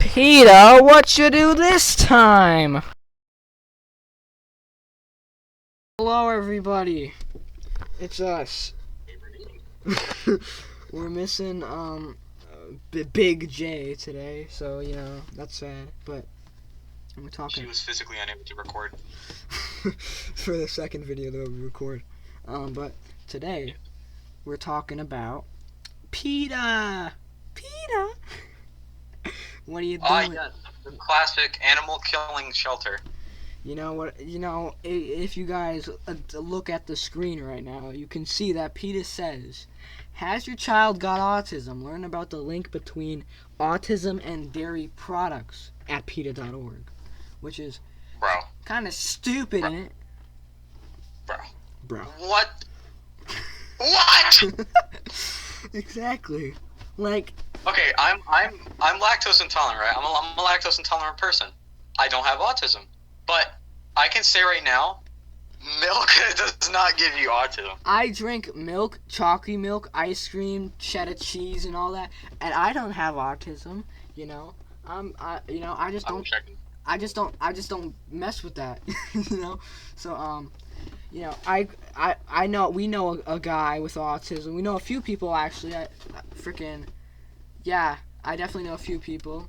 Peta, what you do this time? Hello, everybody. It's us. We're missing Big J today, so that's sad. But we're talking. She was physically unable to record. For the second video that we record. But today we're talking about Peta. Peta. What are you doing? Yes, the classic animal killing shelter. You know what? If you guys look at the screen right now, you can see that Peta says, "Has your child got autism? Learn about the link between autism and dairy products at PETA.org," which is kind of stupid, isn't it? Bro. What? What? Exactly. Like. Okay, I'm lactose intolerant, right? I'm a lactose intolerant person. I don't have autism, but I can say right now, milk does not give you autism. I drink milk, chocolate milk, ice cream, cheddar cheese, and all that, and I don't have autism. I just don't mess with that. So I know we know a guy with autism. We know a few people actually. I definitely know a few people.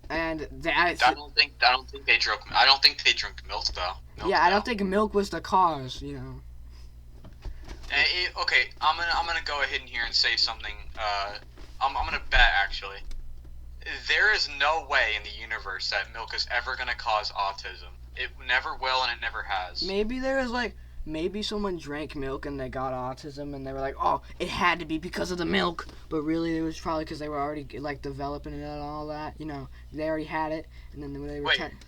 And I don't think they drink. I don't think they drink milk though. I don't think milk was the cause. Okay, I'm gonna go ahead in here and say something. I'm gonna bet actually. There is no way in the universe that milk is ever gonna cause autism. It never will, and it never has. Maybe someone drank milk and they got autism, and they were like, "Oh, it had to be because of the milk," but really it was probably because they were already developing it and all that. They already had it, and then when they were. Wait, I'm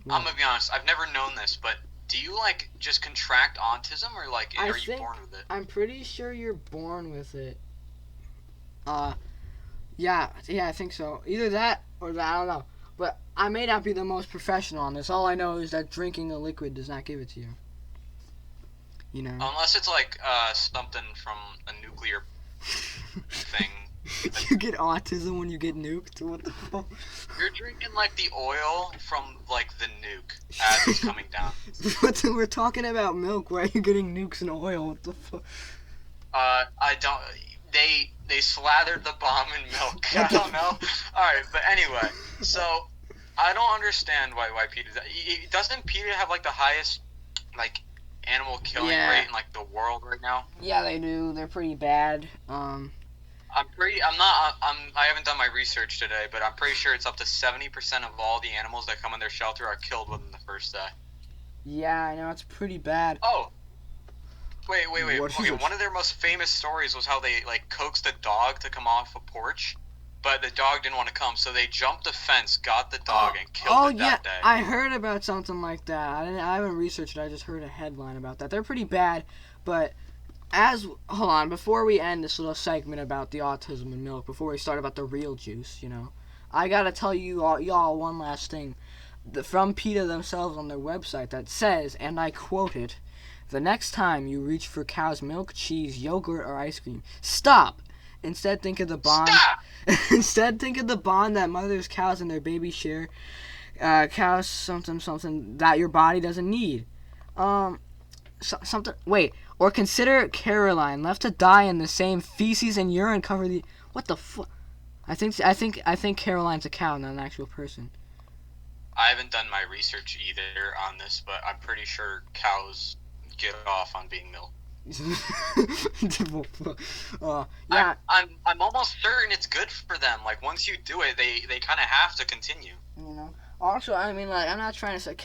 gonna be honest. I've never known this, but do you just contract autism, or are you born with it? I'm pretty sure you're born with it. Yeah, I think so. Either that or that, I don't know. But I may not be the most professional on this. All I know is that drinking a liquid does not give it to you. Unless it's something from a nuclear thing. You get autism when you get nuked? What the fuck? You're drinking the oil from the nuke as it's coming down. We're talking about milk. Why are you getting nukes and oil? What the fuck? I don't. They slathered the bomb in milk. I don't know. Alright, but anyway, so I don't understand why Peta doesn't Peta have the highest animal killing rate in the world right now? Yeah, they do. They're pretty bad. I haven't done my research today, but I'm pretty sure it's up to 70% of all the animals that come in their shelter are killed within the first day. Yeah, I know, it's pretty bad. Oh. Wait. Okay, one of their most famous stories was how they coaxed a dog to come off a porch, but the dog didn't want to come, so they jumped the fence, got the dog, and killed it that day. I heard about something like that. I haven't researched it. I just heard a headline about that. They're pretty bad, but hold on, before we end this little segment about the autism and milk, before we start about the real juice, I gotta tell y'all one last thing. From PETA themselves on their website that says, and I quote it, "The next time you reach for cow's milk, cheese, yogurt, or ice cream, stop. Instead, think of the bond. Instead, think of the bond that mothers, cows, and their babies share. Cows, something that your body doesn't need. Something. Wait. Or consider Caroline, left to die in the same feces and urine covered the. What the fuck? I think Caroline's a cow, not an actual person. I haven't done my research either on this, but I'm pretty sure cows get off on being milked. Yeah. I'm almost certain it's good for them. Once you do it, they kind of have to continue. Also, I mean, I'm not trying to say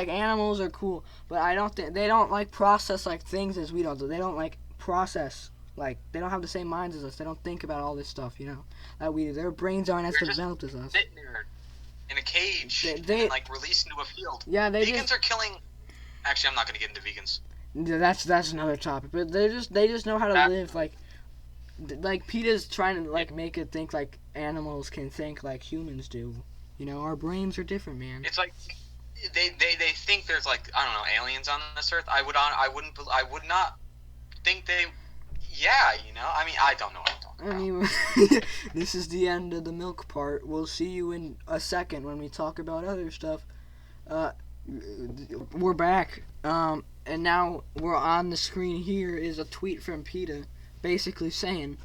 animals are cool, but I don't think they don't process things as we don't do. They don't process they don't have the same minds as us. They don't think about all this stuff, that we do. Their brains aren't as developed as us. Sitting there in a cage and released into a field. Yeah, vegans are killing. Actually, I'm not gonna get into vegans. That's another topic, but they just know how to live PETA's trying to make it think animals can think like humans do. Our brains are different, man. It's they think there's I don't know, aliens on this earth. I would not think they. Yeah, I mean, I don't know what I'm talking Anyway, this is the end of the milk part. We'll see you in a second when we talk about other stuff. We're back. And now we're on the screen here is a tweet from Peta basically saying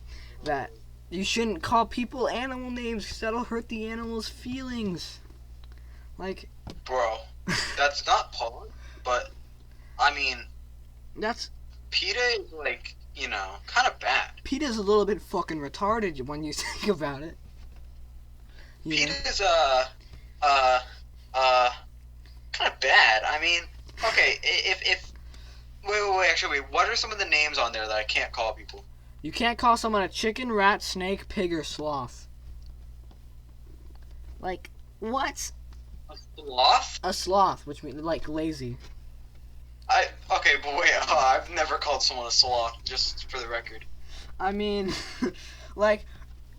that you shouldn't call people animal names because that'll hurt the animal's feelings. Like, bro, that's not polite, but I mean, that's PETA is like, kind of bad. PETA's a little bit fucking retarded when you think about it. PETA is kind of bad. I mean, okay, if wait, what are some of the names on there that I can't call people? You can't call someone a chicken, rat, snake, pig, or sloth. Like, what? A sloth? A sloth, which means, like, lazy. Okay, but wait, I've never called someone a sloth, just for the record. I mean, like,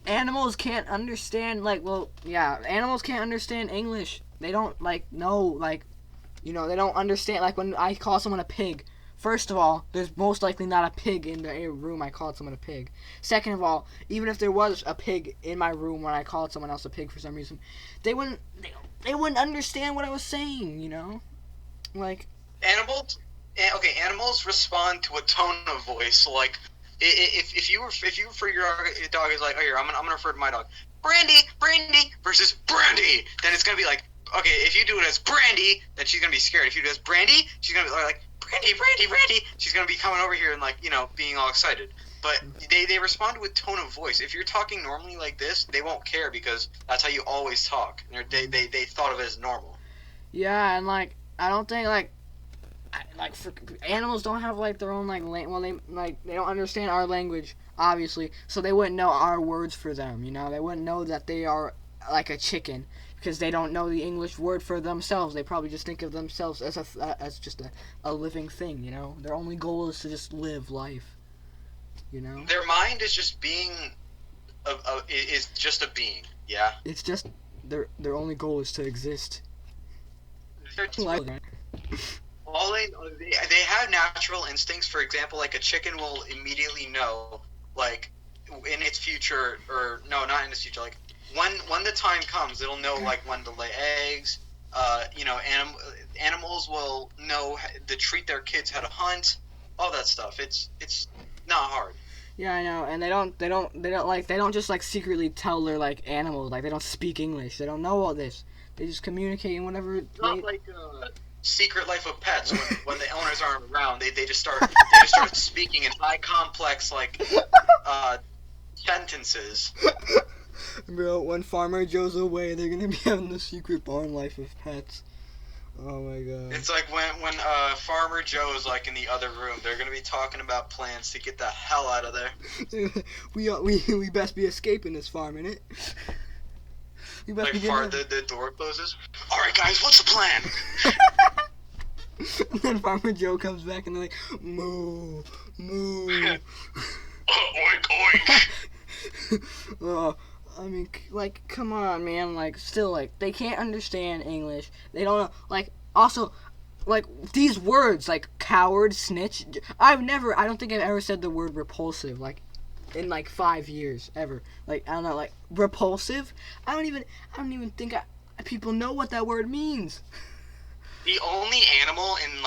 animals can't understand, animals can't understand English. They don't, know, they don't understand, when I call someone a pig. First of all, there's most likely not a pig in the room I called someone a pig. Second of all, even if there was a pig in my room when I called someone else a pig for some reason, they wouldn't understand what I was saying, Like, animals respond to a tone of voice. Like, if you for your dog is like, oh, here, I'm gonna refer to my dog, Brandy versus Brandy, then it's gonna be like, okay, if you do it as Brandy, then she's gonna be scared. If you do it as Brandy, she's gonna be like, Brandy. She's gonna be coming over here and being all excited. But they respond with tone of voice. If you're talking normally like this, they won't care because that's how you always talk. They thought of it as normal. Yeah, and I don't think for animals don't have their own they don't understand our language obviously, so they wouldn't know our words for them. They wouldn't know that they are like a chicken. Because they don't know the English word for themselves. They probably just think of themselves as just a living thing, Their only goal is to just live life, Their mind is just being, is just a being, yeah? It's just, their only goal is to exist. They have natural instincts. For example, a chicken will immediately know, in its future, or no, not in its future, when the time comes, it'll know when to lay eggs. Animals will know to treat their kids how to hunt, all that stuff. It's not hard. Yeah, I know, and they don't just secretly tell their animals they don't speak English. They don't know all this. They just communicate in whatever. It's not like Secret Life of Pets when the owners aren't around. They just start speaking in high complex sentences. Bro, when Farmer Joe's away, they're gonna be having the secret barn life of pets. Oh my god. It's like when Farmer Joe's in the other room, they're gonna be talking about plans to get the hell out of there. we best be escaping this farm, innit? We best be the door closes. All right, guys, what's the plan? And then Farmer Joe comes back and they're like, moo, moo. Oink, oink. I mean, come on, man. Still, they can't understand English. They don't know. Also, these words, coward, snitch. I don't think I've ever said the word repulsive, in 5 years, ever. I don't know, repulsive? I don't even think people know what that word means. The only animal in,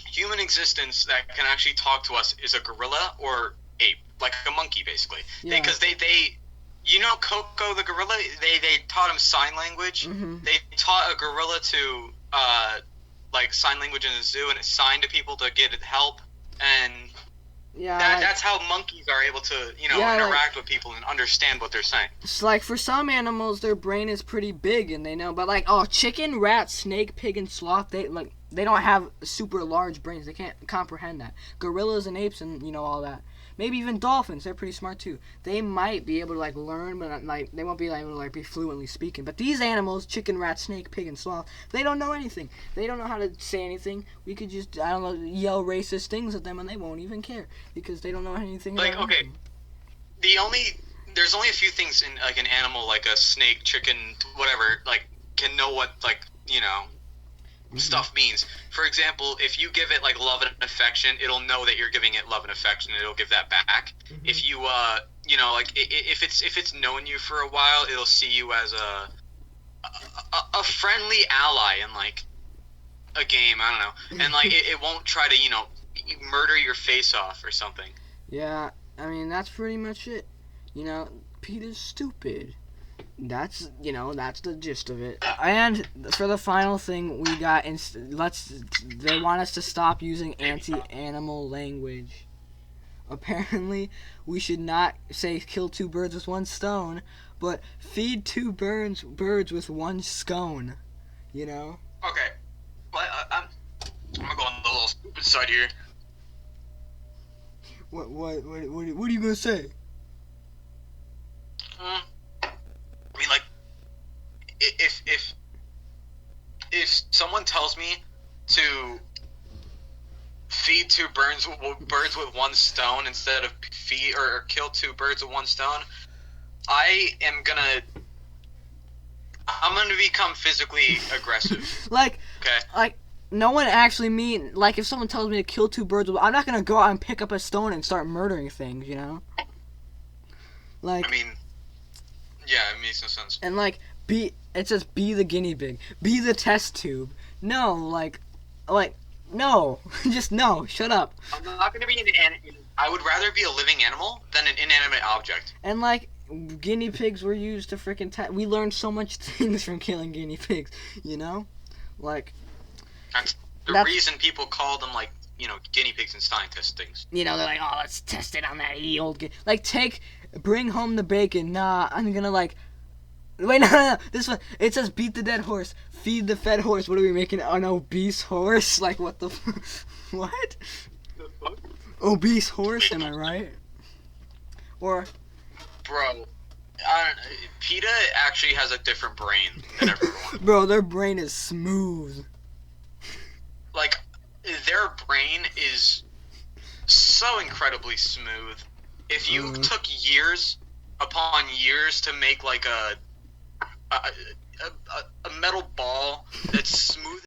human existence that can actually talk to us is a gorilla or ape. A monkey, basically. Yeah. Because they Coco the gorilla, they taught him sign language. Mm-hmm. They taught a gorilla to sign language in a zoo, and it signed to people to get help. And that's how monkeys are able to interact with people and understand what they're saying. It's for some animals, their brain is pretty big and they know, but chicken, rat, snake, pig, and sloth, they don't have super large brains. They can't comprehend that. Gorillas and apes and all that. Maybe even dolphins, they're pretty smart too. They might be able to learn, but they won't be able to be fluently speaking. But these animals, chicken, rat, snake, pig, and sloth, they don't know anything. They don't know how to say anything. We could just, yell racist things at them and they won't even care because they don't know anything about okay. anything. There's only a few things in an animal, a snake, chicken, whatever, can know what stuff means. For example, if you give it love and affection, it'll know that you're giving it love and affection, and it'll give that back. Mm-hmm. If you you know, like if it's known you for a while, it'll see you as a friendly ally in like a game. I don't know, and like it won't try to murder your face off or something. Yeah, I mean that's pretty much it. Peter's stupid. That's that's the gist of it. And for the final thing, we got they want us to stop using anti-animal language. Apparently, we should not say kill two birds with one stone, but feed two birds with one scone. Okay, well, I'm gonna go on the little stupid side here. What are you gonna say? I mean, like, if someone tells me to feed two birds with one stone instead of feed or kill two birds with one stone, I'm gonna become physically aggressive. Like, okay. Like, no one actually like, if someone tells me to kill two birds, I'm not gonna go out and pick up a stone and start murdering things, Like, I mean, yeah, it makes no sense. And like, it says be the guinea pig, be the test tube. No, like, no, just no. Shut up. I'm not gonna be I would rather be a living animal than an inanimate object. And like, guinea pigs were used to freaking we learned so much things from killing guinea pigs, Like, that's the reason people call them, like, guinea pigs and scientist things. They're like, oh, let's test it on that old like, bring home the bacon. Nah, I'm gonna like, wait, no, this one, it says beat the dead horse, feed the fed horse. What are we making, an obese horse? Like, what the what? The fuck? Obese horse, am I right? Or, bro, PETA actually has a different brain than everyone. Bro, their brain is smooth. Like, their brain is so incredibly smooth. If you took years upon years to make like a metal ball that's smooth